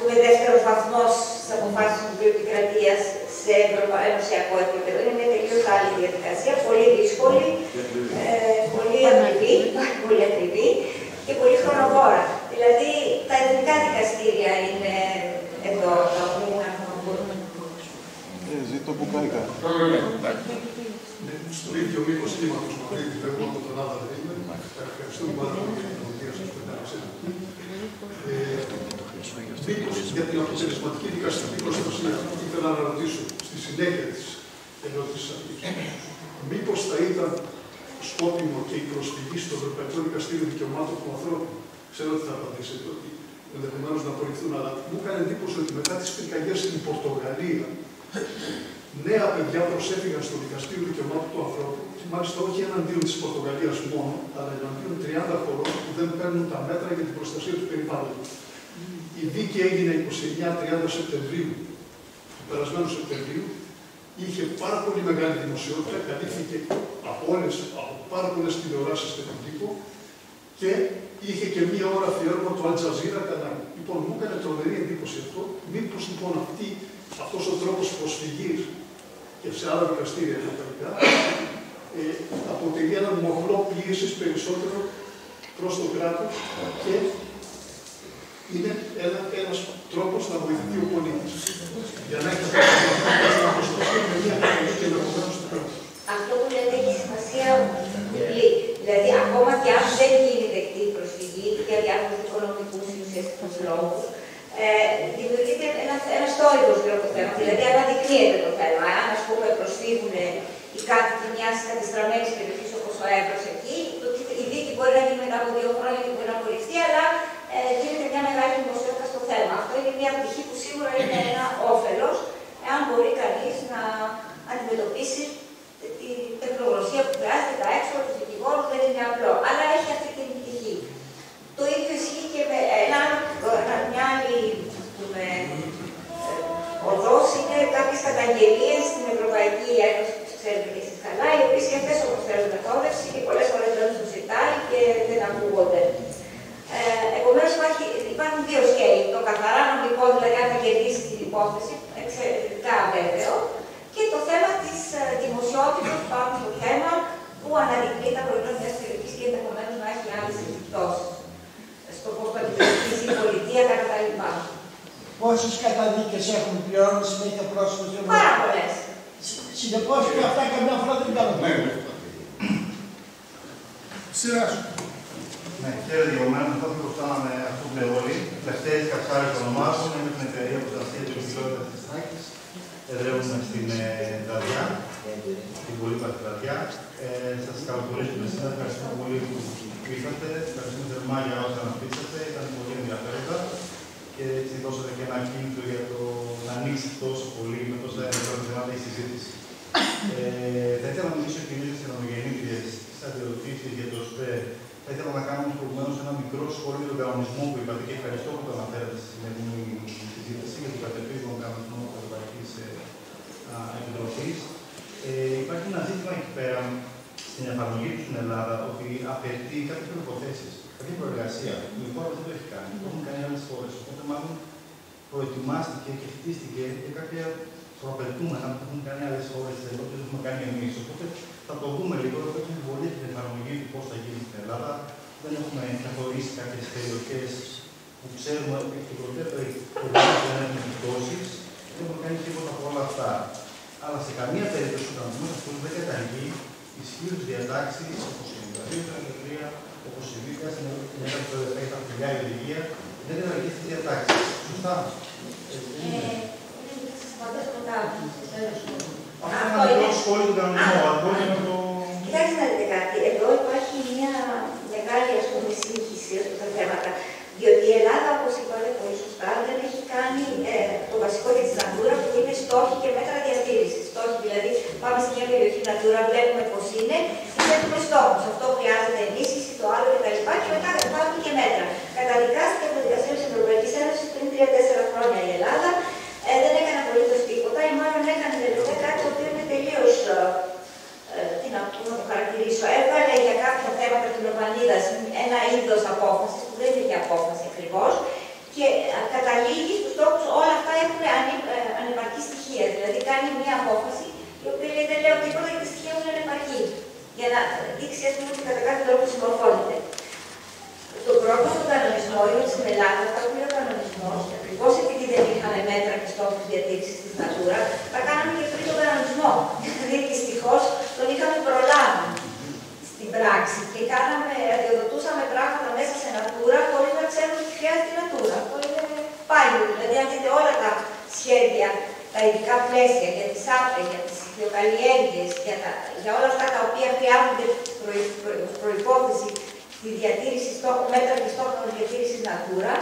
πούμε, δεύτερος βαθμός στις αποφάσεις του Επικρατείας σε ενωσιακό επίπεδο. Είναι μια τελείως άλλη διαδικασία, πολύ δύσκολη, πολύ ακριβή και πολύ χρονοβόρα. Δηλαδή, τα εθνικά δικαστήρια είναι εδώ τα οποία ζήτω μπουκάρικα. Στο ίδιο μήκος κύματος που πρέπει φεύγουμε από τον Άδα Δήμερ. Ευχαριστούμε πάρα πολύ για την ομιλία σας που εντάξετε. Για την αποτελεσματική δικαστική προστασία, ήθελα να ρωτήσω στη συνέχεια της ερώτησης αυτής. Μήπως θα ήταν σκόπιμο και η προσφυγή στο Ευρωπαϊκό Δικαστήριο Δικαιωμάτων του Ανθρώπου? Ξέρω ότι θα απαντήσετε ότι ενδεχομένως να απορριφθούν, αλλά μου έκανε εντύπωση ότι μετά τις πυρκαγιές στην Πορτογαλία, νέα παιδιά προσέφηγαν στο Δικαστήριο Δικαιωμάτων του Ανθρώπου, μάλιστα όχι εναντίον της Πορτογαλίας μόνο, αλλά εναντίον 30 χωρών που δεν παίρνουν τα μέτρα για την προστασία του περιβάλλοντος. Η δίκη έγινε 29-30 Σεπτεμβρίου, του περασμένου Σεπτεμβρίου, είχε πάρα πολύ μεγάλη δημοσιότητα, καλύφθηκε από πάρα πολλές τηλεοράσεις και τον τύπο και είχε και μία ώρα αφιέρωμα το Al Jazeera κανάλι. Λοιπόν, μου έκανε τρομερή εντύπωση αυτό. Μήπως λοιπόν αυτός ο τρόπος προσφυγής και σε άλλα δικαστήρια ευρωπαϊκά αποτελεί έναν μοχλό πίεσης περισσότερο προς το κράτος και είναι ένας τρόπος να βοηθηθεί ο πολίτης. Για να έχει να προστασία με μια καλή και να αποφέρει στο κράτος. Αυτό που λέτε έχει σημασία πολύ. Δηλαδή, ακόμα και αν δεν γίνει δεκτή η προσφυγή για διάφορους οικονομικούς ή ουσιαστικούς λόγους, δημιουργείται ένας τόρυβος γύρω από το θέμα. Δηλαδή, αναδεικνύεται το θέμα. Αν, ας πούμε, προσφύγουν οι κάτοικοι μιας κατεστραμμένης περιοχής όπως ο Εύρος εκεί, η δίκη μπορεί να γίνει μετά από 2 χρόνια και μπορεί να απορριφθεί, αλλά γίνεται μια μεγάλη δημοσιότητα στο θέμα. Αυτό είναι μια πτυχή που σίγουρα είναι ένα όφελος, εάν μπορεί κανείς να αντιμετωπίσει την τεχνογνωσία που χρειάζεται, τα έξοδα του δικηγόρου, δεν είναι απλό. Αλλά έχει αυτή την πτυχή. Το ίδιο ισχύει και με μια άλλη οδός, είναι κάποιες καταγγελίες στην Ευρωπαϊκή Ένωση, που ξέρετε και εσείς καλά, οι οποίες και αυτές όμως θέλουν μεθόδευση και πολλές φορές δεν τους ζητάει και δεν ακούγονται. Επομένως, υπάρχουν 2 σκέλη. Το καθαρά νομικό, δηλαδή αν θα κερδίσει την υπόθεση, εξαιρετικά βέβαιο, και το θέμα της δημοσιότητας πάνω στο θέμα που αναδεικνύει τα προϊόντα μιας περιοχής και ενδεχομένως να έχει άλλες επιπτώσεις στο πώς το αντιμετωπίζει η πολιτεία κατά τα λοιπά. Πόσες καταδίκες έχουν πληρώνει συνέχεια πρόσφυγες? Πάρα πολλές. Συνεπώς και αυτά καμιά φορά δεν κάνουν. Σειρά σου. Ναι, χαίρετε για μένα. Αυτό που φτάναμε αυτό που λέω όλοι. Λευτέρης Καψάρης το όνομά μου, είμαι την εταιρεία προστασία της βιβλιότητας της Θράκης. Εδρεύουμε στην Δαδιά, την πολύ παλιά Δαδιά. Σας καλωσορίζουμε σήμερα. Ευχαριστούμε πολύ που ήρθατε. Ευχαριστούμε θερμά για όσα μας πείσατε. Ήταν πολύ ενδιαφέροντα και έτσι δώσατε και ένα κίνητρο για το να ανοίξει τόσο πολύ με τόσα ενδιαφέροντα θέματα η συζήτηση. Θα ήθελα να μιλήσω και εμείς στις ανομογεννήτριες ερωτήσεις για το ΣΠΕ. Θα ήθελα να κάνω προηγουμένως ένα μικρό σχόλιο για τον κανονισμό που είπατε και ευχαριστώ που το αναφέρατε στη σημερινή συζήτηση για τον κατευθύνον κανονισμό της Ευρωπαϊκής Επιτροπής. Υπάρχει ένα ζήτημα εκεί πέρα στην εφαρμογή του στην Ελλάδα ότι απαιτεί κάποιες προϋποθέσεις, κάποια προεργασία που η χώρα δεν το έχει κάνει. Το έχουν κάνει άλλες χώρες. Οπότε, μάλλον προετοιμάστηκε και χτίστηκε για κάποια προαπαιτούμενα που έχουν κάνει άλλες χώρες της Ευρώπης, που έχουμε κάνει εμείς. Οπότε θα το δούμε λίγο. Έχουμε συμβολή την εφαρμογή του πώς θα γίνει στην Ελλάδα. Δεν έχουμε καθορίσει κάποιες περιοχές που ξέρουμε ότι το προτέρω δεν έχουν επιπτώσεις. Δεν έχουμε κάνει τίποτα από όλα αυτά. Αλλά σε καμία περίπτωση ο κανονισμός αυτός δεν καταργεί ισχύουσες διατάξεις όπως η 92-33, όπως η Β' στην Ελλάδα που ήταν φιλιά η οδηγία, δεν καταργεί τις διατάξεις. Σωστά. Αυτό είναι το σχόλιο του κανονισμού. Κοιτάξτε να δείτε κάτι. Εδώ υπάρχει μια μεγάλη σύγχυση στα θέματα. Διότι η Ελλάδα, όπως είπατε πολύ σωστά, δεν έχει κάνει το βασικό για τη Natura που είναι στόχοι και μέτρα διατήρησης. Στόχοι δηλαδή, πάμε σε μια περιοχή Natura, βλέπουμε πώς είναι και θέτουμε στόχους. Αυτό χρειάζεται ενίσχυση, το άλλο κτλ. Και μετά υπάρχουν και μέτρα. Καταδικάστηκε από το Δικαστήριο της Ευρωπαϊκής Ένωσης πριν 3-4 χρόνια η Ελλάδα. Δεν έκανε απολύτως τίποτα, ή μάλλον έκανε τελικά κάτι το οποίο είναι τελείως. Τι να το χαρακτηρίσω, έβαλε για κάποια θέματα την Ορμανίδας ένα είδος απόφασης, που δεν είναι και απόφαση ακριβώς, και καταλήγει στους στόχους κάνει μια απόφαση η οποία λέει δεν λέω τίποτα γιατί τα στοιχεία μου είναι επαρκή. Για να δείξει ότι κατά κάποιο τρόπο συμμορφώνεται. Το πρόβλημα του κανονισμού είναι ότι στην Ελλάδα όταν ο κανονισμό, ακριβώς επειδή δεν είχαν μέτρα και στόχους διατήρησης της Natura, τα κάναμε και πριν τον κανονισμό. Δηλαδή δυστυχώς τον είχαμε προλάβει στην πράξη και αδειοδοτούσαμε πράγματα μέσα σε Natura χωρίς να ξέρουμε τι χρειάζεται η Natura. Αυτό είναι πάλι. Δηλαδή, αν δείτε όλα τα σχέδια, τα ειδικά πλαίσια για τις άπλες, για τις ιδιοκαλλιέργειες, για όλα αυτά τα οποία χρειάζονται προϋπόθεση τη διατήρηση μέτρα και στόχων διατήρησης Natura,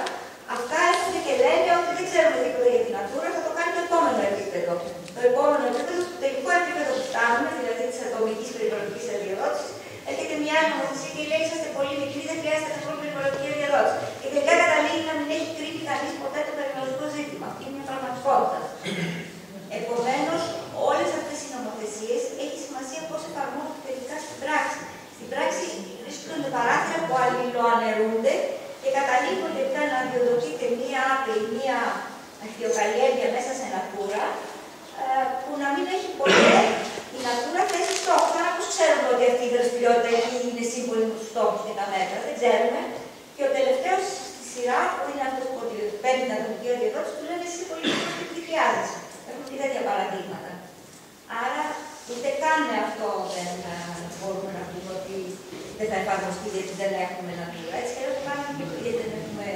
αυτά έρχονται και λένε ότι δεν ξέρουμε τίποτα για την Natura, θα το κάνει το επόμενο επίπεδο. Το επόμενο επίπεδο, στο τελικό επίπεδο που φτάνουμε, δηλαδή της ατομικής περιβαλλοντικής αδειοδότησης, έρχεται μια άλλη νομοθεσία και λέει: είσαστε πολύ μικροί, δεν χρειάζεται καθόλου περιβαλλοντική αδειοδότηση. Και τελικά καταλήγει να μην έχει κρίνει κανείς ποτέ το περιβαλλοντικό ζήτημα. Αυτή είναι μια πραγματικότητα. Επομένως, όλες αυτές οι νομοθεσίες έχει σημασία πώς εφαρμόζονται τελικά στην πράξη. Στην πράξη βρίσκονται παράθυρα που αλληλοαναιρούνται και καταλήγουν τελικά να αδειοδοτείται μία άπλη, μία αχθιοκαλλιέργεια μέσα σε Natura, που να μην έχει ποτέ η Natura θέσει στόχο. Άρα, πώς ξέρουμε ότι αυτή η δραστηριότητα είναι σύμφωνη με τους στόχους και τα μέτρα, δεν ξέρουμε. Και ο τελευταίος στη σειρά, που είναι αυτό που παίρνει την ατομική αδειοδότηση, του λένε εσύ πολύ τι χρειάζεσαι. Έχουν και τέτοια παραδείγματα. Άρα, ούτε καν αυτό δεν μπορούμε να πούμε ότι δεν θα εφαρμοστεί γιατί δεν έχουμε Natura. Έτσι και το κάνουμε γιατί δεν έχουμε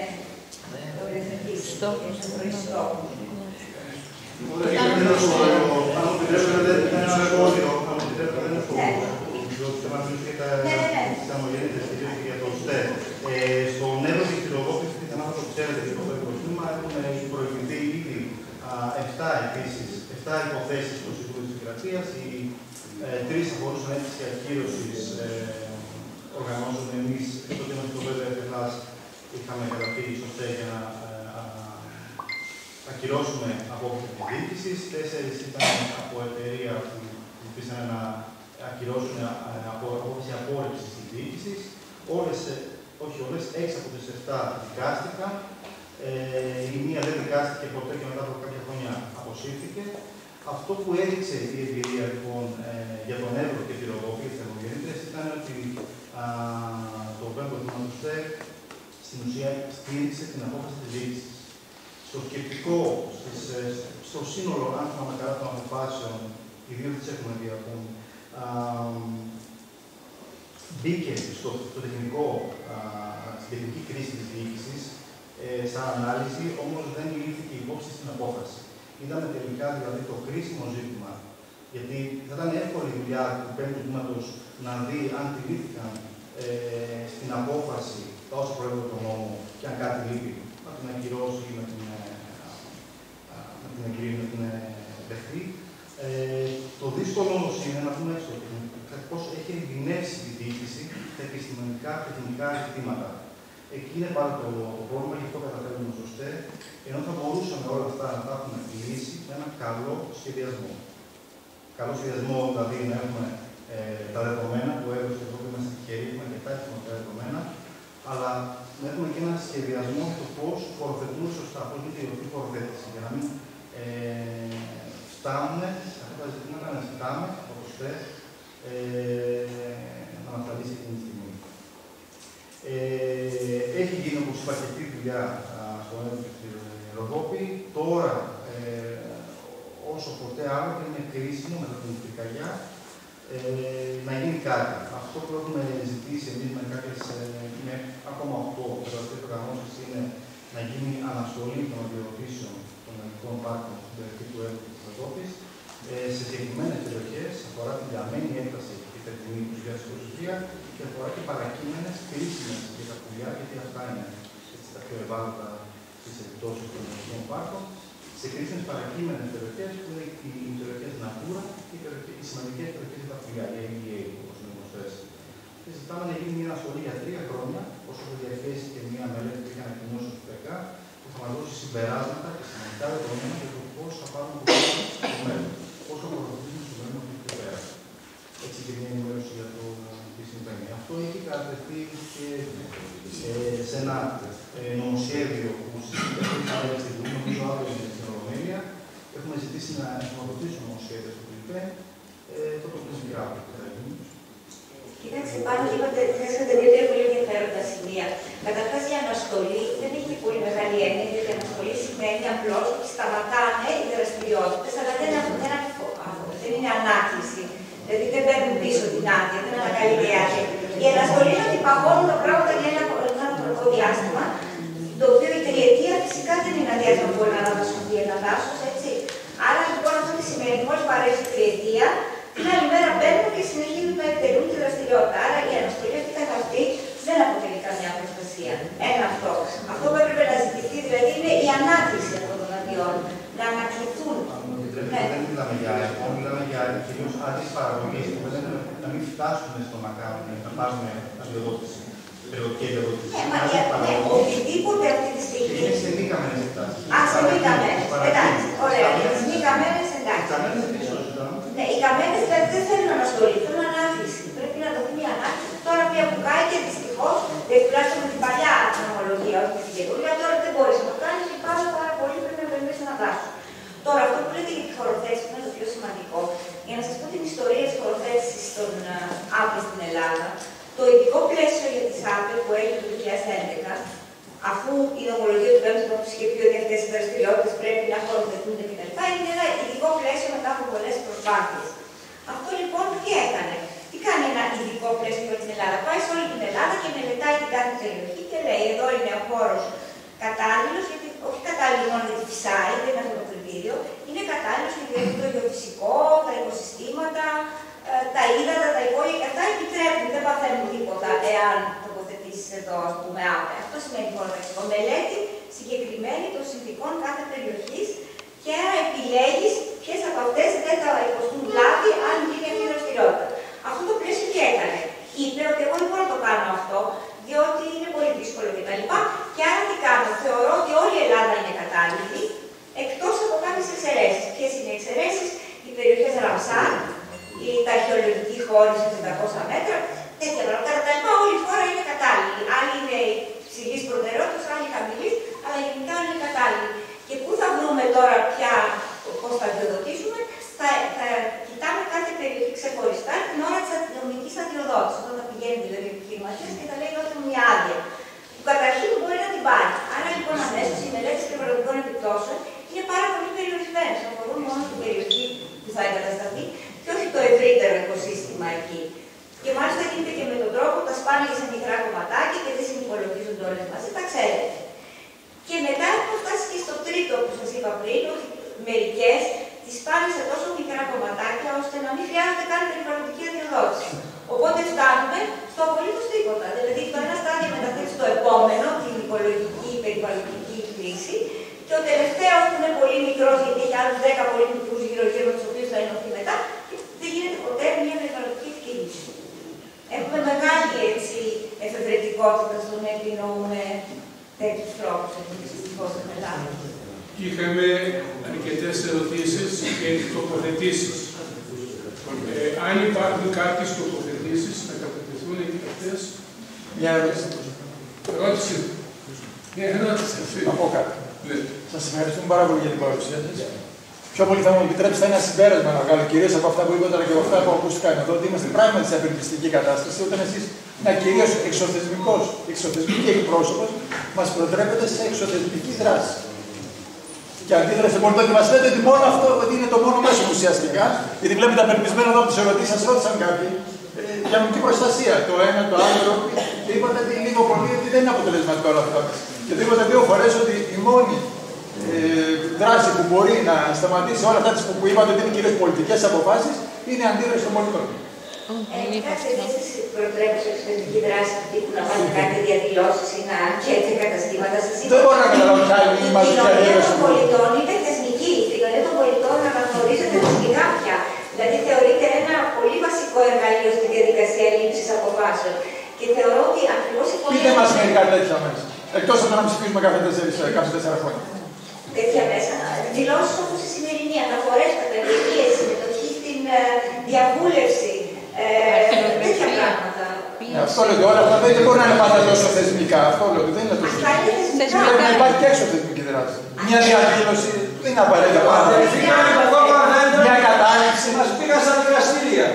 το διευθυντήσει στόχο. Αν μου επιτρέπετε, ένα σχόλιο. Αν μου επιτρέπετε, ένα σχόλιο. Διότι θα μας μιλήσει για τις αμογεννήτες και για το ΣΤΕ. Στον Εύρο της χειρογώγησης, και αν αυτό το ξέρετε και το υποκριτήμα, έχουμε προηγηθεί ήδη 7 υποθέσεις στο Συμβούλιο της Επικρατείας. Οι 3 αφορούσαν αίτηση ακύρωσης οργανώσεων. Εμείς, στο θέμα του ΒΕΔΕΦ, είχαμε καταφύγει στο ΣΤΕ για να ακυρώσουμε απόφαση της διοίκησης. 4 ήταν από εταιρεία που ζητήσαν να ακυρώσουν απόφαση απόρριψης της διοίκησης. Όχι όλες, 6 από τις 7 δικάστηκαν. Η μία δεν δικάστηκε ποτέ και μετά από κάποια χρόνια αποσύρθηκε. Αυτό που έδειξε η εμπειρία λοιπόν για τον Εύρο και τη Ροδόπη, για τις αμογεννήτες, ήταν ότι το πέμπτο τμήμα του ΣΤΕ στην ουσία στήριξε την απόφαση της διοίκησης. Στο σκεπτικό, στο σύνολο, αν θυμάμαι καλά, των αποφάσεων, ιδίως τις έχουμε δει ακόμη, μπήκε στο τεχνικό, στην τεχνική κρίση της διοίκησης, σαν ανάλυση, όμως δεν λήφθηκε υπόψη στην απόφαση. Είδαμε τελικά δηλαδή το κρίσιμο ζήτημα, γιατί θα ήταν εύκολη δουλειά του πέμπτου τμήματος να δει αν τηρήθηκαν στην απόφαση τα όσα προέρχονται από τον νόμο και αν κάτι λείπει, να την ακυρώσει ή να την δεχτεί. Το δύσκολο όμως είναι να πούμε πώς έχει ερμηνεύσει η διοίκηση τα επιστημονικά και τεχνικά ζητήματα. Εκεί είναι πάρα το πρόβλημα, γι' αυτό καταφέρνουμε στο ΣΤΕ, ενώ θα μπορούσαμε όλα αυτά να τα έχουμε λύσει με ένα καλό σχεδιασμό. Καλό σχεδιασμό, δηλαδή να έχουμε τα δεδομένα που έδωσε εδώ που είμαστε τυχεροί, έχουμε και τα δεδομένα, αλλά να έχουμε και ένα σχεδιασμό στο πώς φοροθετούμε σωστά, πώς γίνεται η ορθή φοροθέτηση, για να μην φτάνουμε σε αυτά τα ζητήματα, να ζητάμε, όπως θε, να μας τα λύσει εκείνη τη στιγμή. Έχει γίνει, όπως είπα, αρκετή δουλειά στον Εύρο και στη Ροδόπη. Τώρα, όσο ποτέ άλλο, είναι κρίσιμο μετά την πυρκαγιά να γίνει κάτι. Αυτό που έχουμε ζητήσει εμείς με ακόμα 8 περιβαλλοντικές οργανώσεις είναι να γίνει αναστολή των αδειοδοτήσεων των ελληνικών πάρκων στην περιοχή του Εύρου και της Ροδόπης σε συγκεκριμένες περιοχές, αφορά την διαμένη έκταση και τερτινή του 2023 και αφορά και παρακείμενες κρίσιμες για τα πουλιά, γιατί αυτά είναι τα πιο ευάλωτα στις επιπτώσεις των ελληνικών πάρκων, σε κρίσιμες παρακείμενες περιοχές που είναι οι περιοχές Natura και οι σημαντικές περιοχές για τα πουλιά, η ABA, όπως είναι γνωστές. Και ζητάμε να γίνει μια αναστολή για 3 χρόνια, όσο θα διαρκέσει και μια μελέτη που είχε ανακοινώσει το ΠΕΚΑ, που θα μας δώσει συμπεράσματα και σημαντικά δεδομένα για το πώς θα πάρουμε το μέλλον, πώς θα προχωρήσουμε στο μέλλον από εκεί και πέρα. Έτσι και μια ενημέρωση για το τι συμβαίνει. Αυτό έχει κατατεθεί και σε ένα νομοσχέδιο που συζητείται αυτή τη στιγμή, νομίζω αύριο στην Ολομέλεια. Έχουμε ζητήσει ζητήσει να χρηματοδοτήσουν όμως σχέδια στο ΠΛΠ, το πληθυσμικά. Κοίταξε, πάνω είπατε, θέσατε δύο-τρία πολύ ενδιαφέροντα σημεία. Καταρχάς, η αναστολή δεν έχει πολύ μεγάλη έννοια, γιατί η αναστολή σημαίνει απλώς ότι σταματάνε οι δραστηριότητες, αλλά δεν είναι ανάκληση. Δηλαδή δεν παίρνουν πίσω την άδεια, δεν ανακαλείται η άδεια. Η αναστολή είναι ότι παγώνουν τα πράγματα για ένα χρονικό διάστημα, το οποίο η τριετία φυσικά δεν είναι αδειάσμα που μπορεί να αναστολεί ένα δάσος, έτσι. Άρα λοιπόν αυτό τι σημαίνει, μόλις παρέσει η τριετία, την άλλη μέρα μπαίνουν και συνεχίζουν να εκτελούν τη δραστηριότητα. Άρα η αναστολή αυτή καθ' αυτή δεν αποτελεί καμιά προστασία. Ένα αυτό. Αυτό που έπρεπε να ζητηθεί δηλαδή είναι η ανάκληση αυτών των αδειών. Να ανακληθούν. Δεν μιλάμε για έργο, μιλάμε για κυρίως άδειες παραγωγής που να μην φτάσουν στο να πάρουν αδειοδότηση. Οτιδήποτε αυτή τη στιγμή. Είναι σε μη καμένες εκτάσεις. Σε μη καμένες. Εντάξει, ωραία. Σε μη καμένες, εντάξει. Ναι, οι καμένες δηλαδή δεν θέλουν αναστολή, θέλουν ανάκληση. Πρέπει να δοθεί μια ανάκληση. Τώρα πια που κάνει και δυστυχώς, τουλάχιστον με την παλιά νομολογία, όχι με την καινούργια, τώρα δεν μπορεί να το κάνει και πάρα πολύ πρέπει να περιμένει ένα δάσο. Τώρα, αυτό που λέτε για τη χωροθέτηση που είναι το πιο σημαντικό, για να σας πω την ιστορία της χωροθέτησης των ΑΠΕ στην Ελλάδα, το ειδικό πλαίσιο για τις ΑΠΕ που έγινε το 2011, αφού η νομολογία του ΠΕΜ του είχε πει ότι αυτές οι δραστηριότητες πρέπει να χωροθετούνται κτλ., είναι ένα ειδικό πλαίσιο μετά από πολλές προσπάθειες. Αυτό λοιπόν τι έκανε. Τι κάνει ένα ειδικό πλαίσιο για την Ελλάδα. Πάει σε όλη την Ελλάδα και μελετάει την κάθε περιοχή και λέει: εδώ είναι ο χώρος κατάλληλος, γιατί όχι κατάλληλο μόνο για τη φυσάη, δεν είναι αυτό το κριτήριο, είναι κατάλληλος γιατί το γεωφυσικό, τα οικοσυστήματα, τα ύδατα, τα υπόγεια και αυτά επιτρέπουν, δεν παθαίνουν τίποτα εάν τοποθετήσεις εδώ, ας πούμε, άπε. Αυτό σημαίνει χωροταξικό. Μελέτη συγκεκριμένη των συνθηκών κάθε περιοχής και επιλέγεις ποιες από αυτές δεν θα υποστούν βλάβη αν γίνει αυτή η δραστηριότητα. Αυτό το πλαίσιο τι έκανε. Είπε ότι εγώ δεν μπορώ να το κάνω αυτό, διότι είναι πολύ δύσκολο κτλ. Και άρα τι κάνω. Θεωρώ ότι όλη η Ελλάδα είναι κατάλληλη, εκτός από κάποιες εξαιρέσεις. Ποιες είναι οι εξαιρέσεις, οι περιοχές Ραμσάρ, τα αρχαιολογική χώρη σε 500 μέτρα, τέτοια πράγματα. Κατά τα λοιπά, όλη η χώρα είναι κατάλληλη. Άλλοι είναι υψηλής προτεραιότητας, άλλοι χαμηλής, αλλά γενικά όλοι είναι κατάλληλοι. Και πού θα βρούμε τώρα πια πώς θα αδειοδοτήσουμε, θα κοιτάμε κάθε περιοχή ξεχωριστά την ώρα της αστυνομικής αδειοδότησης. Όταν θα πηγαίνει δηλαδή ο επιχειρηματίας και θα λέει: δώστε μου μια άδεια. Που καταρχήν μπορεί να την πάρει. Άρα λοιπόν αμέσως οι μελέτες περιβαλλοντικών επιπτώσεων είναι πάρα πολύ περιορισμένες. Αφορούν μόνο την περιοχή που θα εγκατασταθεί και όχι το ευρύτερο οικοσύστημα εκεί. Και μάλιστα γίνεται και με τον τρόπο τα σπάνε σε μικρά κομματάκια και δεν συνυπολογίζονται όλες μαζί, τα ξέρετε. Και μετά έχουμε φτάσει και στο τρίτο που σας είπα πριν, ότι μερικές τις πάνε σε τόσο μικρά κομματάκια ώστε να μην χρειάζεται καν περιβαλλοντική αδειοδότηση. Οπότε φτάνουμε στο απολύτως τίποτα. Δηλαδή το ένα στάδιο μεταθέτει στο επόμενο, την οικολογική, περιβαλλοντική χρήση, και ο τελευταίος που είναι πολύ μικρός, γιατί έχει άλλους 10 πολύ μικρούς γύρω-γύρω με τους οποίους θα ενωθεί μετά, δεν γίνεται ποτέ μια περιβαλλοντική εκτίμηση. Έχουμε μεγάλη εφευρετικότητα στο να επινοούμε τέτοιους τρόπους δυστυχώς στην Ελλάδα. Είχαμε αρκετές ερωτήσεις και τοποθετήσεις. Αν υπάρχουν κάποιες τοποθετήσεις, να κατατεθούν και αυτές. Μια ερώτηση. Ερώτηση. Ναι, ερώτηση. Να πω κάτι. Ναι. Σας ευχαριστούμε πάρα πολύ για την παρουσία σας. Πιο πολύ θα μου επιτρέψετε ένα συμπέρασμα να βγάλω, κυρίως από αυτά που είπατε αλλά και από αυτά που ακούστηκαν εδώ, ότι είμαστε πράγματι σε απελπιστική κατάσταση, όταν εσείς, ένα κυρίως εξωθεσμική εκπρόσωπος, μας προτρέπετε σε εξωθεσμική δράση. Και αντίδραση μπορείτε ότι μας λέτε ότι μόνο αυτό ότι είναι το μόνο μέσο ουσιαστικά, γιατί βλέπετε απελπισμένο εδώ από τις ερωτήσεις σας, ρώτησαν κάποιοι για νομική προστασία. Το ένα, το άλλο, και είπατε ότι λίγο πολύ ότι δεν είναι αποτελεσματικό όλο αυτό. Και το είπατε 2 φορές ότι η μόνη δράση που μπορεί να σταματήσει όλα αυτά που είπατε ότι είναι κυρίως πολιτικές αποφάσεις είναι η αντίδραση των πολιτών. Κοιτάξτε, εσείς προτρέπετε εξωτερική δράση αυτή που να πάτε κάτι διαδηλώσεις ή να αρχίσετε καταστήματα. Δεν μπορώ να καταλάβω ποια είναι η μαζική αντίδραση των πολιτών. Είναι θεσμική. Η κοινωνία των πολιτών αναγνωρίζεται θεσμικά πια. Δηλαδή θεωρείται ένα πολύ βασικό εργαλείο στη διαδικασία λήψης αποφάσεων. Και θεωρώ ότι ακριβώς η πολιτική. Πείτε μας μερικά τέτοια μέσα. Εκτός από το να ψηφίσουμε κάθε 4 χρόνια. Τέτοια μέσα. Δηλώσεις όπως η σημερινή, αναφορές, καταγγελίες, συμμετοχή στην διαβούλευση. Τέτοια πράγματα. Αυτό λέω, όλα αυτά δεν μπορεί να είναι πάντα τόσο θεσμικά. Αυτό λέω, δεν είναι τόσο θεσμικά. Πρέπει να υπάρχει και έξω θεσμική δράση. Μια διαδήλωση δεν είναι απαραίτητο. Μια κατάληψη μας πήγαν στα δικαστήρια.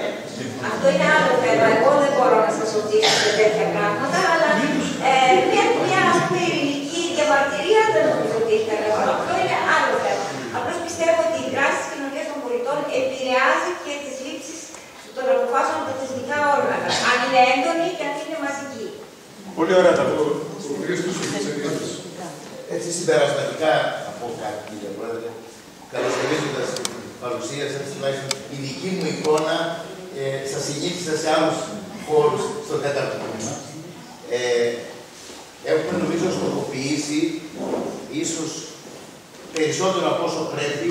Αυτό είναι άλλο θέμα. Εγώ δεν μπορώ να σας οδηγήσω σε τέτοια πράγματα, αλλά μια ειρηνική διαμαρτυρία δεν νομίζω ότι έχει κανένα. Αυτό είναι άλλο θέμα. Απλώς πιστεύω ότι η δράση της κοινωνίας των πολιτών επηρεάζει και τις λήψεις των αποφάσεων από τα θεσμικά όργανα. Αν είναι έντονη και αν είναι μαζική. Πολύ ωραία τα πω. Έτσι συμπερασματικά να πω κάτι, κύριε Πρόεδρε, καλωσορίζοντας την παρουσία σας, τουλάχιστον η δική μου εικόνα, σας ηγήθησα σε άλλους χώρους στο τέταρτο τμήμα. Έχουμε νομίζω στοχοποιήσει, ίσως περισσότερο από όσο πρέπει,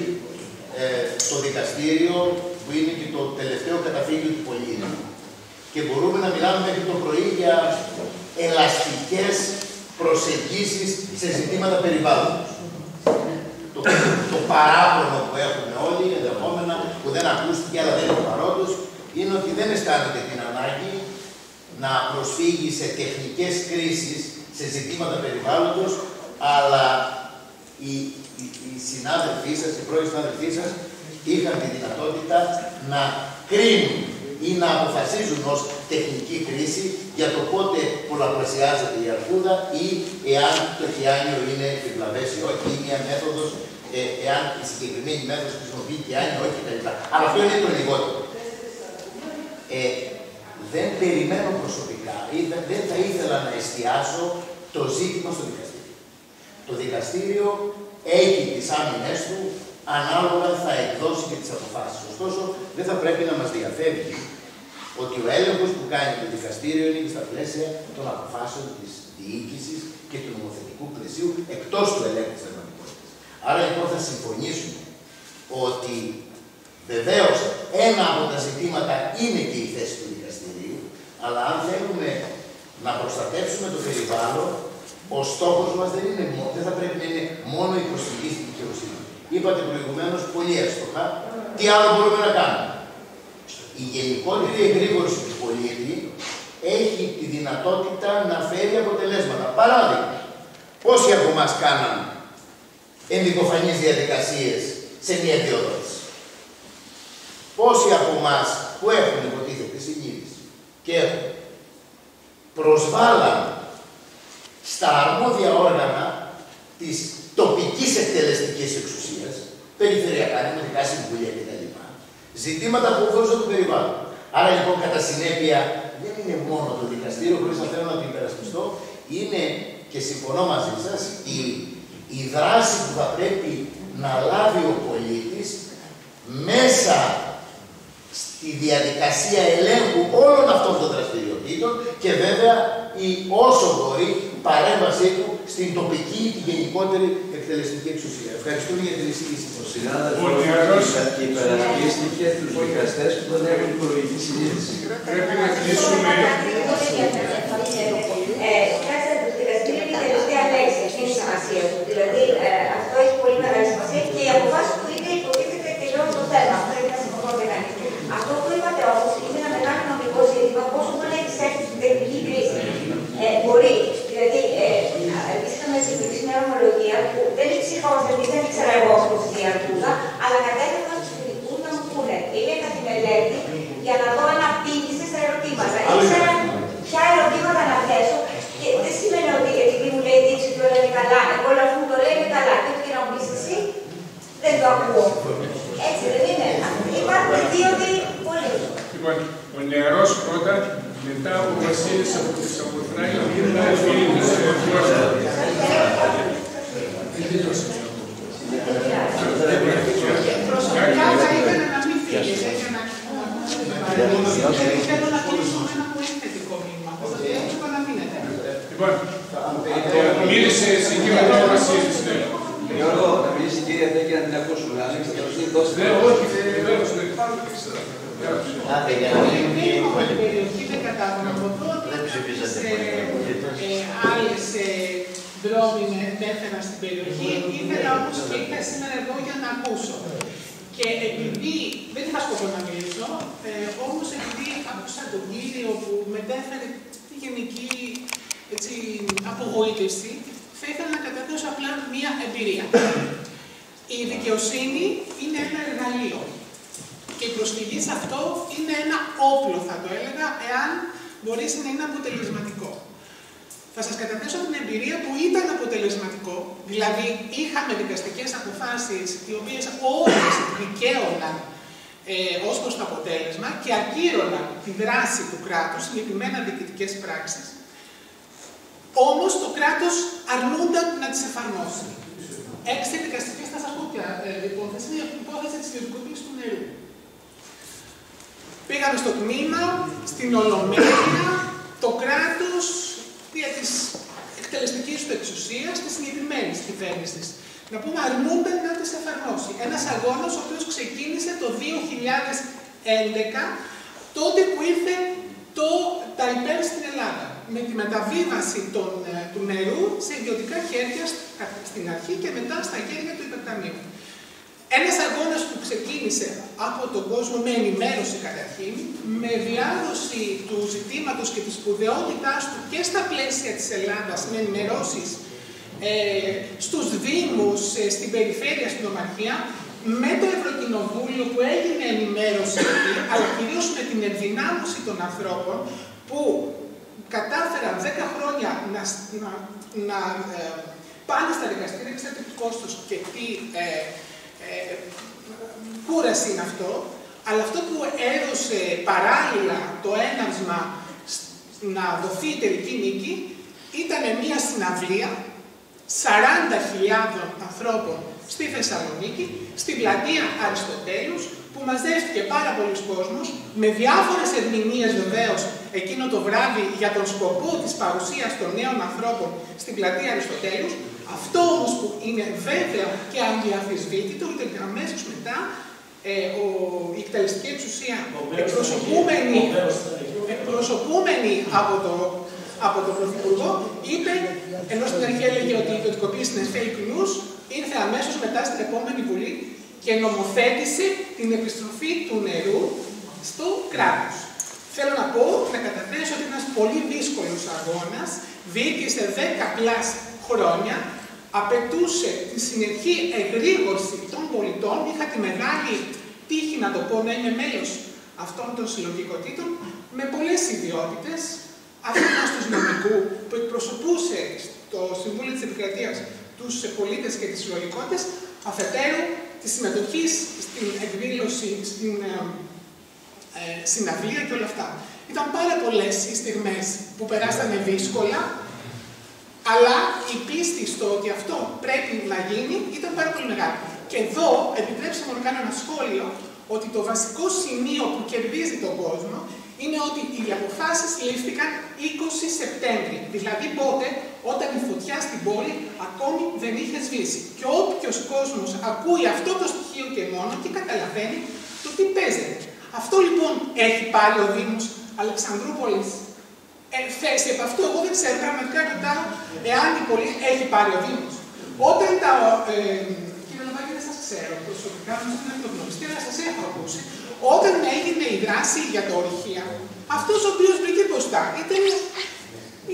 το δικαστήριο που είναι και το τελευταίο καταφύγιο του πολίτη. Και μπορούμε να μιλάμε μέχρι το πρωί για ελαστικές προσεγγίσεις σε ζητήματα περιβάλλοντος. Το παράπονο που έχουμε όλοι, ενδεχόμενα, που δεν ακούστηκε αλλά δεν είναι παρόντος, είναι ότι δεν αισθάνεται την ανάγκη να προσφύγει σε τεχνικές κρίσεις, σε ζητήματα περιβάλλοντος, αλλά οι συνάδελφοί σας, οι πρώην συνάδελφοί σας, είχαν τη δυνατότητα να κρίνουν ή να αποφασίζουν ως τεχνική κρίση για το πότε πολλαπλασιάζεται η αρκούδα ή εάν το χιάνιο είναι επιβλαβές ή όχι, ή μια μέθοδος, εάν η συγκεκριμένη μέθοδος χρησιμοποιεί χιάνιο, όχι κτλ. Αλλά αυτό είναι το λιγότερο. Δεν περιμένω προσωπικά ή δεν θα ήθελα να εστιάσω το ζήτημα στο δικαστήριο. Το δικαστήριο έχει τις άμυνες του, ανάλογα θα εκδώσει και τις αποφάσεις. Ωστόσο, δεν θα πρέπει να μας διαφεύγει ότι ο έλεγχος που κάνει το δικαστήριο είναι στα πλαίσια των αποφάσεων της διοίκησης και του νομοθετικού πλαισίου εκτός του ελέγχου της θερμοκηπότητας. Άρα λοιπόν θα συμφωνήσουμε ότι βεβαίως ένα από τα ζητήματα είναι και η θέση του δικαστηρίου, αλλά αν θέλουμε να προστατεύσουμε το περιβάλλον, ο στόχος μας δεν θα πρέπει να είναι μόνο η προσφυγή στην δικαιοσύνη. Είπατε προηγουμένως πολύ εύστοχα, τι άλλο μπορούμε να κάνουμε. Η γενικότερη εγρήγορση του πολίτη έχει τη δυνατότητα να φέρει αποτελέσματα. Παράδειγμα, πόσοι από εμάς κάναν ενδικοφανείς διαδικασίες σε μια διοδότηση. Πόσοι από εμάς που έχουν υποτίθεται συνείδηση και προσβάλλαν στα αρμόδια όργανα της τοπικής εκτελεστικής εξουσίας, περιφερειακά, δημοτικά συμβούλια κτλ. Ζητήματα που αφορούσαν το περιβάλλον. Άρα λοιπόν, κατά συνέπεια, δεν είναι μόνο το δικαστήριο, χωρίς να θέλω να το υπερασπιστώ, είναι και συμφωνώ μαζί σας η δράση που θα πρέπει να λάβει ο πολίτης μέσα στη διαδικασία ελέγχου όλων αυτών των δραστηριοτήτων και βέβαια η όσο μπορεί παρέμβασή του στην τοπική και γενικότερη εκτελεστική εξουσία. Ευχαριστούμε για την εισήγηση. Ο συνάδελφος υπερασπίστηκε τους δικαστές που δεν έχουν προηγική συνείδηση. Πρέπει να κλείσουμε. Κοιτάξτε, το δικαστήριο είναι η τελευταία λέξη, αυτή είναι η σημασία του. Δηλαδή, αυτό έχει πολύ μεγάλη σημασία και οι αποφάσεις του είναι υποτίθεται τελειώνουν το θέμα. Πρέπει να συμφωνώ με κανείς. Αυτό που είπατε όμως είναι ένα μεγάλο νομικό ζήτημα, πόσο μπορεί να εξέλθει στην τεχνική κρίση. Μπορεί. Δηλαδή, εμείς είχαμε συζητήσει μια ομολογία που δεν ήξερα εγώ όπως η αρκούδα, αλλά κατέφεραν στους ειδικούς να μου πούνε. Πήγα τη μελέτη για να δω αν απήγησε στα ερωτήματα. Ήξερα ποια ερωτήματα να θέσω και δεν σημαίνει ότι επειδή μου λέει δείξει ότι όλα είναι καλά, εγώ όλα αφού το λέει είναι καλά. Και ό,τι να μου πεις εσύ, δεν το ακούω. Έτσι δεν είναι. Υπάρχουν δύο πολύ. Λοιπόν, ο νεαρός πρώτα, μετά ο Βασίλης από τη Σαμοθράκη και μετά η φίλη της Πρόστα. Προσωπικά θα ήθελα να μην φύγετε για να θέλω να κλείσω με ένα πολύ θετικό μήνυμα. Θα σας πω να μείνετε. Λοιπόν, μίλησε εσύ και μετά ο Βασίλης. Γιώργο, να μιλήσει η κυρία Τέκη να την ακούσουμε. Αν έχετε καλοσύνη, δώστε. Ναι, όχι, βεβαίως. Είμαι από την περιοχή, δεν κατάγομαι από εδώ, σε άλλες δρόμοι μετέφερα στην περιοχή. Ήθελα όμως και ήρθα σήμερα εδώ για να ακούσω. Και επειδή δεν είχα σκοπό να μιλήσω, όμως επειδή άκουσα τον κύριο που μετέφερε τη γενική απογοήτευση, θα ήθελα να καταθέσω απλά μία εμπειρία. η δικαιοσύνη είναι ένα εργαλείο και η προσφυγή σε αυτό είναι ένα όπλο, θα το έλεγα, εάν μπορέσει να είναι αποτελεσματικό. Θα σας καταθέσω την εμπειρία που ήταν αποτελεσματικό, δηλαδή είχαμε δικαστικές αποφάσεις οι οποίες όλες δικαίωναν ως προς το αποτέλεσμα και ακύρωναν τη δράση του κράτους, συγκεκριμένα διοικητικές πράξεις, όμως το κράτος αρνούνταν να τις εφαρμόσει. 6 δικαστικές, θα σας πω πια υπόθεση, είναι η υπόθεση της ιδιωτικοποίησης του νερού. Πήγαμε στο τμήμα, στην Ολομέλεια, το κράτος δια της εκτελεστικής του εξουσίας της συγκεκριμένης κυβέρνησης. Να πούμε, αρνούνταν να τις εφαρμόσει. Ένας αγώνας ο οποίος ξεκίνησε το 2011, τότε που ήρθε το ΤΑΙΠΕΔ στην Ελλάδα, με τη μεταβίβαση του νερού σε ιδιωτικά χέρια στην αρχή και μετά στα χέρια του υπερταμείου. Ένας αγώνας που ξεκίνησε από τον κόσμο με ενημέρωση καταρχήν, με διάδοση του ζητήματος και της σπουδαιότητάς του και στα πλαίσια της Ελλάδας, με ενημερώσεις στους Δήμους, στην περιφέρεια, στην Ομαρχία, με το Ευρωκοινοβούλιο που έγινε ενημέρωση, αλλά κυρίως με την ενδυνάμωση των ανθρώπων που κατάφεραν 10 χρόνια να πάνε στα δικαστήρια, ξέρετε τι κόστος και τι κούραση είναι αυτό, αλλά αυτό που έδωσε παράλληλα το έναυσμα να δοθεί η τελική νίκη ήταν μια συναυλία 40.000 ανθρώπων στη Θεσσαλονίκη, στην πλατεία Αριστοτέλους, που μαζεύτηκε πάρα πολλοί κόσμος, με διάφορες ερμηνείες βεβαίως εκείνο το βράδυ για τον σκοπό της παρουσίας των νέων ανθρώπων στην πλατεία Αριστοτέλους. Αυτό όμως που είναι βέβαιο και αδιαφυσβήτητο ήταν αμέσως μετά η εκτελεστική εξουσία εκπροσωπούμενη από τον Πρωθυπουργό είπε, ενώ στην αρχή έλεγε ότι η ιδιωτικοποίηση είναι fake news, ήρθε αμέσως μετά στην επόμενη Βουλή και νομοθέτησε την επιστροφή του νερού στο κράτος. Θέλω να πω, να καταθέσω ότι ένας πολύ δύσκολος αγώνας, διήρκησε 10+ χρόνια, απαιτούσε τη συνεχή εγρήγορση των πολιτών. Είχα τη μεγάλη τύχη, να το πω, να είμαι μέλος αυτών των συλλογικοτήτων, με πολλές ιδιότητες, αφενός του νομικού, που εκπροσωπούσε στο Συμβούλιο της Επικρατείας τους πολίτες και τις συλλογικότητες, αφετέρου τη συμμετοχή στην εκδήλωση, στην συναυλία και όλα αυτά. Ήταν πάρα πολλές οι στιγμές που περάσανε δύσκολα, αλλά η πίστη στο ότι αυτό πρέπει να γίνει ήταν πάρα πολύ μεγάλη. Και εδώ, επιτρέψτε μου να κάνω ένα σχόλιο, ότι το βασικό σημείο που κερδίζει τον κόσμο είναι ότι οι αποφάσεις λήφθηκαν 20 Σεπτέμβρη. Δηλαδή πότε, όταν η φωτιά στην πόλη ακόμη δεν είχε σβήσει. Και όποιος κόσμος ακούει αυτό το στοιχείο και μόνο και καταλαβαίνει το τι παίζεται. Αυτό λοιπόν έχει πάρει ο Δήμος Αλεξανδρούπολης θέση από αυτό. Εγώ δεν ξέρω, πραγματικά ρωτάω εάν η πόλη έχει πάρει ο Δήμος. Όταν τα. Κύριε Λαμπάκη, δεν σας ξέρω προσωπικά, όμως δεν έχω γνωριστεί, αλλά σας έχω ακούσει. Όταν έγινε η δράση για το ορυχεία, αυτός ο οποίος μπήκε μπροστά ήταν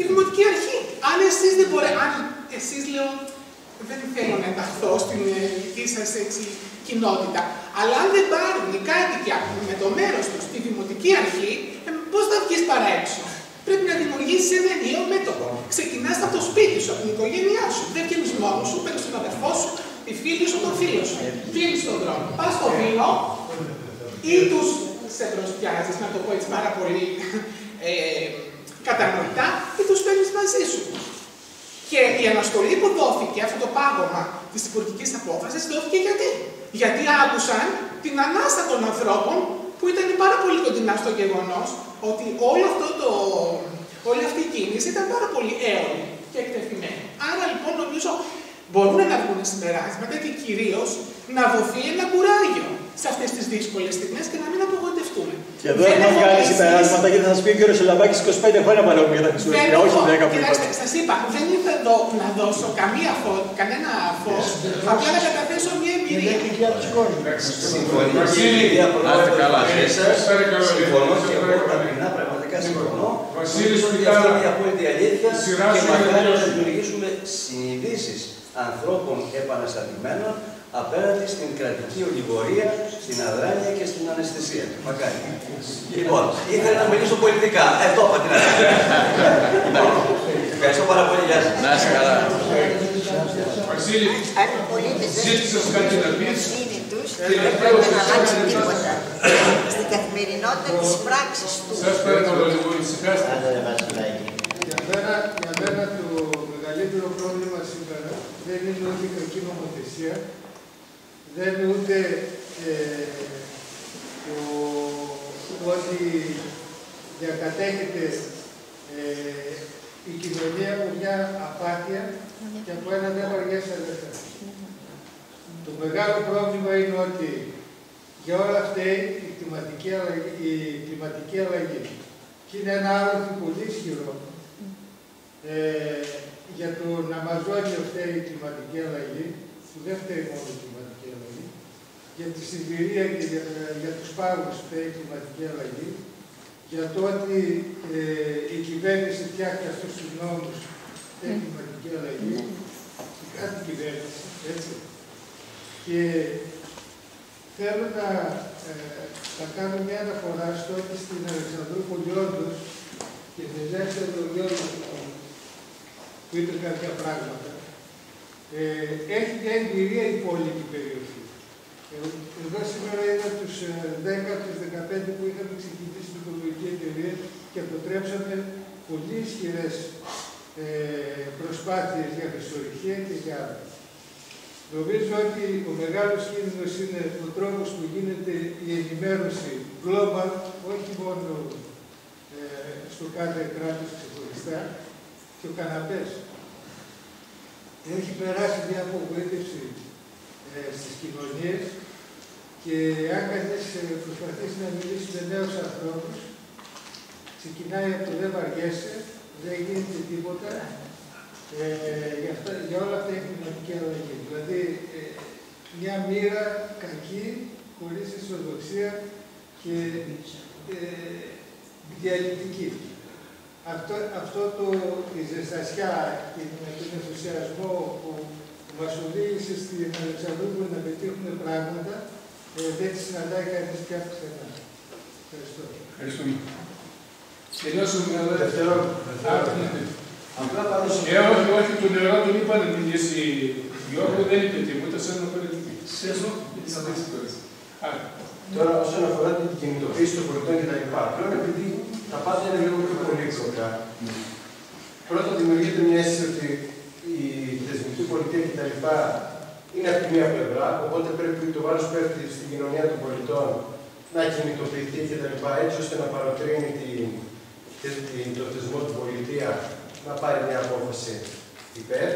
η Δημοτική Αρχή. Αν εσείς δεν μπορείτε, αν εσείς λέω, δεν θέλω να ενταχθώ στην δική σας κοινότητα, αλλά αν δεν πάρουν οι κάτοικοι με το μέρος τους στη Δημοτική Αρχή, πώς θα βγεις παρά έξω? Πρέπει να δημιουργήσεις ένα ενιαίο μέτωπο. Ξεκινάς από το σπίτι σου, από την οικογένειά σου. Δεν βγαίνεις μόνος σου, παίρνεις τον αδερφό σου, τη φίλη σου, τον φίλο σου. Βγαίνεις στον δρόμο. Πας στο βίνο ή τους σε μπροστιάζεις, να το πω έτσι πάρα πολύ κατανοητά, ή τους παίρνεις μαζί σου. Και η αναστολή που δόθηκε, αυτό το πάγωμα της υπουργικής απόφασης, δόθηκε γιατί? Γιατί άκουσαν την ανάσα των ανθρώπων που ήταν πάρα πολύ κοντινά στο γεγονός ότι όλη αυτή η κίνηση ήταν πάρα πολύ έολη και εκτεθειμένη. Άρα λοιπόν νομίζω μπορούν να βγουν συμπεράσματα και κυρίως να δοθεί ένα κουράγιο σε αυτές τις δύσκολες στιγμές και να μην απογοητευτούμε. Και εδώ έχουμε βγάλει συμπεράσματα γιατί θα σας πει ο κύριος Λαμπάκης 25 χρόνια παρόμοια για τα Χριστούγεννα, όχι 10 που Κοιτάξτε, σας είπα, δεν ήρθα εδώ να δώσω κανένα φως, απλά να καταθέσω μια εμπειρία. Συμφωνώ και η ίδια πρόεδρε μαζί σας, συμφωνώ και εγώ ταπεινά, πραγματικά συμφωνώ. Νομίζω ότι αυτή είναι η απόλυτη αλήθεια και μακάρι να δημιουργήσουμε συνειδήσεις ανθρώπων επαναστατημένων απέναντι στην κρατική ολιγορία, στην αδράνεια και στην αναισθησία. Μακάρι. Λοιπόν, ήθελα να μιλήσω πολιτικά. Εδώ είπα την αλήθεια. Ευχαριστώ πάρα πολύ. Γεια σας. Να είσαι καλά. Βασίλη, ζήτησες κάτι να πεις. Δεν πρέπει να αλλάξει τίποτα στην καθημερινότητα της πράξης του. Σας παρακαλώ λίγο, ησυχάστε. Για μένα το μεγαλύτερο πρόβλημα σήμερα δεν είναι ούτε η κακή νομοθεσία, δεν είναι ούτε ότι διακατέχεται η κοινωνία από μια απάθεια και από ένα δεν βαριές αδερφές. Το μεγάλο πρόβλημα είναι ότι για όλα αυτά η κλιματική αλλαγή. Και είναι ένα άλλο πολύ ισχυρό. Για τον Αμαζόνιο φταίει η κλιματική αλλαγή, που δεν φταίει μόνο η κλιματική αλλαγή. Για τη Σιβηρία και για τους πάγους φταίει η κλιματική αλλαγή. Για το ότι η κυβέρνηση φτιάχνει αυτούς τους νόμους φταίει η κλιματική αλλαγή. Κάθε κυβέρνηση, έτσι. Και θέλω να κάνω μια αναφορά στο ότι στην Αλεξανδρούπολη όντως και στην δεύτερη Γιώργο που είπε κάποια πράγματα, έχει μια εμπειρία η υπόλοιπη περιοχή. Εδώ σήμερα είδα τους 10 από τους 15 που είχαμε ξεκινήσει την οικολογική εταιρεία και αποτρέψαμε πολύ ισχυρές προσπάθειες για χρυσορυχία και για άλλα. Νομίζω ότι ο μεγάλος κίνδυνος είναι ο τρόπος που γίνεται η ενημέρωση global, όχι μόνο στο κάθε κράτος ξεχωριστά, και ο καναπές. Έχει περάσει μια απογοήτευση στις κοινωνίες και αν κανείς προσπαθήσει να μιλήσει με νέους ανθρώπους, ξεκινάει από το δεν βαριέσαι, δεν γίνεται τίποτα. Για όλα αυτά έχει κλιματική αλλαγή. Δηλαδή, μια μοίρα κακή, χωρίς αισιοδοξία και διαλυτική. Η ζεστασιά και τον ενθουσιασμό που μας οδήγησε στην Αλεξανδρούπολη να πετύχουμε πράγματα, δεν τη συναντάει κανείς πια πουθενά. Ευχαριστώ. Ευχαριστούμε. Τελειώσουμε με το δεύτερο. Απλά πάνω σε όχι, το νερό τον είπα να μιλήσει Γιώργο, δεν είπε τίποτα, σαν να παρελθεί. Τώρα, όσον αφορά την κινητοποίηση των πολιτών κτλ. Πλέον, επειδή τα πάντα είναι λίγο πιο πολύπλοκα, πρώτα δημιουργείται μια αίσθηση ότι η θεσμική πολιτεία κτλ. Είναι από τη μία πλευρά, οπότε πρέπει το βάρος που πέφτει στην κοινωνία των πολιτών να κινητοποιηθεί κτλ. Έτσι ώστε να παροτρύνει το θεσμό του πολιτεία να πάρει μια απόφαση υπέρ.